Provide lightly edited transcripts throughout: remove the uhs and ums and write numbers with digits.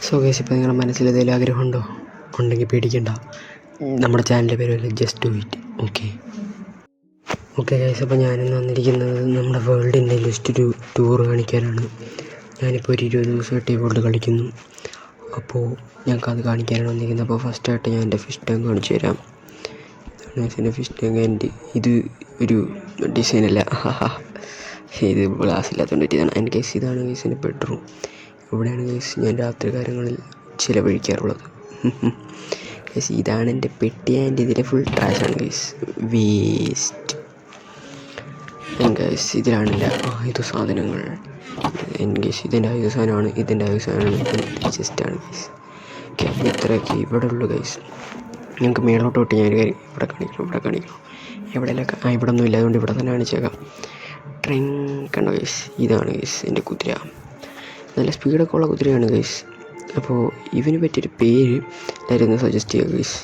So guys, ഇപ്പോൾ നിങ്ങളുടെ മനസ്സിൽ ഏതെങ്കിലും ആഗ്രഹമുണ്ടോ? ഉണ്ടെങ്കിൽ പേടിക്കണ്ട, നമ്മുടെ ചാനലിൻ്റെ പേരല്ല, just do it. Okay guys, അപ്പോൾ ഞാനിന്ന് വന്നിരിക്കുന്നത് നമ്മുടെ വേൾഡിൻ്റെ ലിസ്റ്റ് ടൂർ കാണിക്കാനാണ്. ഞാനിപ്പോൾ ഒരു 20 ദിവസമായിട്ട് വേൾഡ് കളിക്കുന്നു. അപ്പോൾ ഞങ്ങൾക്കത് കാണിക്കാനാണ് വന്നിരിക്കുന്നത്. അപ്പോൾ ഫസ്റ്റായിട്ട് ഞാൻ എൻ്റെ ഫിഷ് ടാങ്ക് കാണിച്ചു തരാം. ഇതാണ് എൻ്റെ ഫിഷ് ടാങ്ക്. ഇത് ഒരു ഡിസൈനല്ല, ഇത് ഗ്ലാസ് ഇല്ലാത്തതുകൊണ്ട് ഇതാണ്. ആൻഡ് ഗൈസ്, ഇതാണ് ഗൈസ് എൻ്റെ ബെഡ്റൂം. ഇവിടെയാണ് ഗൈസ് ഞാൻ രാത്രി കാര്യങ്ങളിൽ ചിലവഴിക്കാറുള്ളത്. ഗൈസ്, ഇതാണ് എൻ്റെ പെട്ടി. ആൻഡ് ഇതിലെ ഫുൾ ട്രാഷാണ് ഗൈസ്, വേസ്റ്റ്. ഗൈസ്, ഇതിലാണ് എൻ്റെ ആയുധ സാധനങ്ങൾ. ഗൈസ്, ഇതിൻ്റെ ആയുധ സാധനമാണ്, ഇതിൻ്റെ ആയുധ സാധനമാണ്, ചെസ്റ്റാണ് ഗൈസ്. ഓക്കെ, അപ്പോൾ ഇത്രയൊക്കെ ഇവിടെ ഉള്ളു ഗൈസ്. ഞങ്ങൾക്ക് മേളോട്ട് തൊട്ട് ഞാൻ കാര്യം ഇവിടെ കാണിക്കണം. എവിടെയെല്ലാം ഇവിടെ ഒന്നും ഇല്ല, അതുകൊണ്ട് ഇവിടെ തന്നെ കാണിച്ചേക്കാം. ട്രെയിൻ കണ്ടോ ഗൈസ്, ഇതാണ് ഗൈസ് എൻ്റെ കുതിര. നല്ല സ്പീഡൊക്കെ ഉള്ള കുതിരയാണ് ഗൈസ്. അപ്പോൾ ഇതിന് പറ്റിയൊരു പേര് എല്ലാവരും ഒന്ന് സജസ്റ്റ് ചെയ്യുക ഗൈസ്.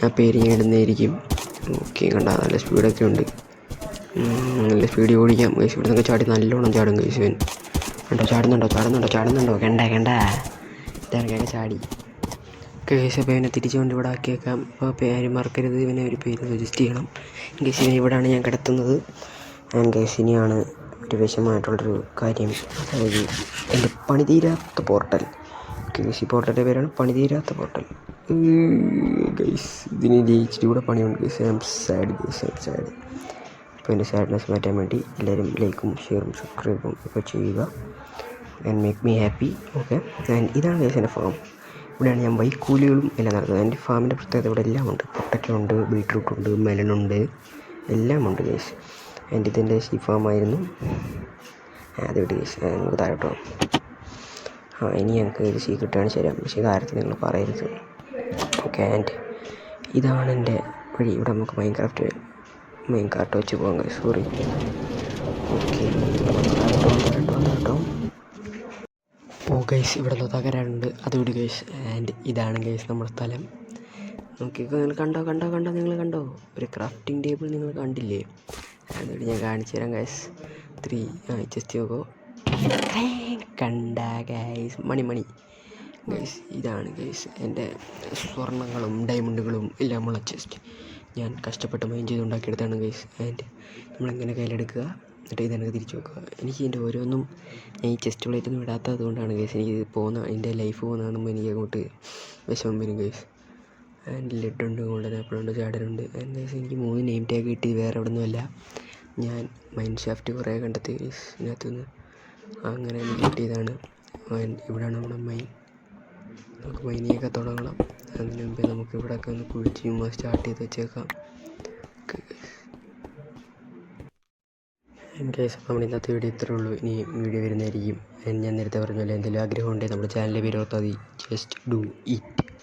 ആ പേര് ഞാൻ ഇടുന്നതായിരിക്കും. ഓക്കെ, കണ്ട നല്ല സ്പീഡൊക്കെ ഉണ്ട്, നല്ല സ്പീഡിൽ ഓടിക്കാം ഗൈസ്. ഇവിടെ നിന്നൊക്കെ ചാടി നല്ലോണം ചാടും ഗൈസ്. ഇവൻ കണ്ടോ, ചാടുന്നുണ്ടോ കണ്ട ഇതാണ് ചാടി ഗൈസ്. അപ്പോൾ ഇവനെ തിരിച്ചുകൊണ്ട് ഇവിടെ ആക്കിയേക്കാം. അപ്പോൾ പേര് മറക്കരുത്, ഇവനെ ഒരു പേര് സജസ്റ്റ് ചെയ്യണം ഗൈസ്. ഇവനെ ഇവിടെയാണ് ഞാൻ കിടത്തുന്നത്. ആൻഡ് ഗൈസ്, ഇനിയാണ് ഒരു വിഷമമായിട്ടുള്ളൊരു കാര്യം, അതായത് എൻ്റെ പണിതീരാത്ത പോർട്ടൽ ഗൈസ്. ഈ പോർട്ടലിൻ്റെ പേരാണ് പണിതീരാത്ത പോർട്ടൽ ഗൈസ്. ഇതിന് ജയിച്ചിട്ട് കൂടെ പണിയുണ്ട് guys. I am sad guys, I am sad. അപ്പോൾ എൻ്റെ സാഡ്നെസ് മാറ്റാൻ വേണ്ടി എല്ലാവരും ലൈക്കും ഷെയറും സബ്സ്ക്രൈബും ഒക്കെ ചെയ്യുക and make me happy. Okay, and ഇതാണ് ഗൈസ് എൻ്റെ ഫാം. ഇവിടെയാണ് ഞാൻ വൈക്കോലുകളും എല്ലാം നടക്കുന്നത്. എൻ്റെ ഫാമിൻ്റെ പ്രത്യേകത ഇവിടെ എല്ലാം ഉണ്ട്. പൊട്ടക്കയുണ്ട്, ബീട്രൂട്ടുണ്ട്, മെലനുണ്ട്, എല്ലാം ഉണ്ട് ഗൈസ്. ആൻഡ് ഇതെൻ്റെ ഷീ ഫാമായിരുന്നു. അത് വിട്ട് ഗൈസ്, നമുക്ക് താഴോട്ടോ. ഇനി ഞങ്ങൾക്ക് ഇത് സീക്രട്ട് കാണിച്ചു തരാം, പക്ഷേ കാര്യത്തിൽ നിങ്ങൾ പറയരുത്. ഓക്കെ, ആൻഡ് ഇതാണ് എൻ്റെ വഴി. ഇവിടെ നമുക്ക് മെയിൻ കാർട്ട് വെച്ച് പോകാം ഗൈസ്. സോറി. ഓക്കെ, കേട്ടോ. ഓ ഗൈസ്, ഇവിടെ നിന്ന് തകരാറുണ്ട്, അത് വിട് ഗൈസ്. ആൻഡ് ഇതാണ് ഗൈസ് നമ്മുടെ സ്ഥലം. നോക്കിക്കോ, നിങ്ങൾ കണ്ടോ ഒരു ക്രാഫ്റ്റിംഗ് ടേബിൾ നിങ്ങൾ കണ്ടില്ലേ? എന്നിട്ട് ഞാൻ കാണിച്ചു തരാം ഗൈസ്. 3 ജസ്റ്റ് നോക്കോ, കണ്ട ഗൈസ്, മണി ഗൈസ്. ഇതാണ് ഗൈസ് എൻ്റെ സ്വർണ്ണങ്ങളും ഡയമണ്ടുകളും എല്ലാം ഉള്ള ചെസ്റ്റ്. ഞാൻ കഷ്ടപ്പെട്ട് മൈൻ ചെയ്ത് ഉണ്ടാക്കിയെടുത്താണ് ഗൈസ്. ആൻഡ് നമ്മളിങ്ങനെ കയ്യിലെടുക്കുക, എന്നിട്ട് ഇതെനിക്ക് തിരിച്ചു വെക്കുക. എനിക്ക് ഇതിൻ്റെ ഓരോന്നും ഞാൻ ഈ ചെസ്റ്റ് പ്ലേറ്റൊന്നും ഇടാത്തത് കൊണ്ടാണ് ഗൈസ്. എനിക്ക് എൻ്റെ ലൈഫ് പോകുന്ന കാണുമ്പോൾ എനിക്ക് അങ്ങോട്ട് വിഷമം വരും ഗൈസ്. ആൻഡ് ലെഡുണ്ട്, ഗോൾഡൻ ആപ്പിളുണ്ട്, ചാടനുണ്ട്. ആൻഡ് ഗൈസ്, എനിക്ക് 3 നെയിം ടാഗ് കിട്ടി, വേറെ എവിടെ നിന്നുമല്ല. ഞാൻ മൈൻ ഷാഫ്റ്റ് കുറേ കണ്ടെത്തി ഗൈസ് ഇതിനകത്തുനിന്ന്, അങ്ങനെ എനിക്ക് കിട്ടിയതാണ്. ആൻഡ് ഇവിടെയാണ് നമ്മുടെ മൈൻ. നമുക്ക് മൈനിയൊക്കെ തുടങ്ങണം. അതിന് മുമ്പേ നമുക്ക് ഇവിടെയൊക്കെ ഒന്ന് കുഴിച്ച് സ്റ്റാർട്ട് ചെയ്ത് വെച്ചേക്കാം. ഗൈസ്, അപ്പോൾ നമ്മുടെ ഇന്നത്തെ വീഡിയോ ഇത്രേ ഉള്ളൂ. ഇനി വീഡിയോ വരുന്നതായിരിക്കും. ഞാൻ നേരത്തെ പറഞ്ഞ പോലെ എന്തെങ്കിലും ആഗ്രഹം ഉണ്ടെങ്കിൽ നമ്മുടെ ചാനലിൻ്റെ പേര് ഓർത്താൽ മതി, ജസ്റ്റ് ഡു ഇറ്റ്.